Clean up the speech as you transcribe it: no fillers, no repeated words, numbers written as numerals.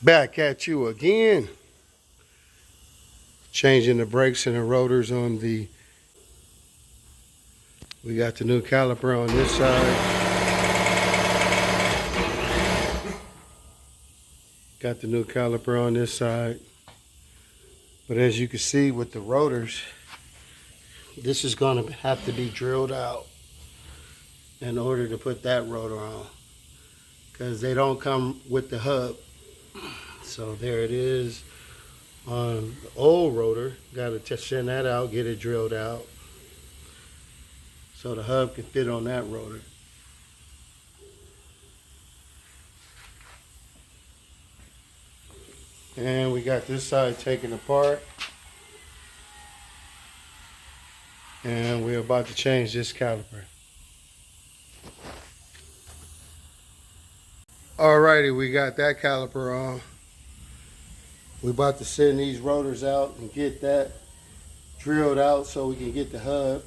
Back at you again. Changing the brakes and the rotors on the, we got the new caliper on this side. Got the new caliper on this side. But as you can see with the rotors, this is going to have to be drilled out in order to put that rotor on, because they don't come with the hub. So there it is on the old rotor. Got to send that out, get it drilled out so the hub can fit on that rotor. And we got this side taken apart, and we're about to change this caliper. Alrighty, we got that caliper on. We're about to send these rotors out and get that drilled out so we can get the hub.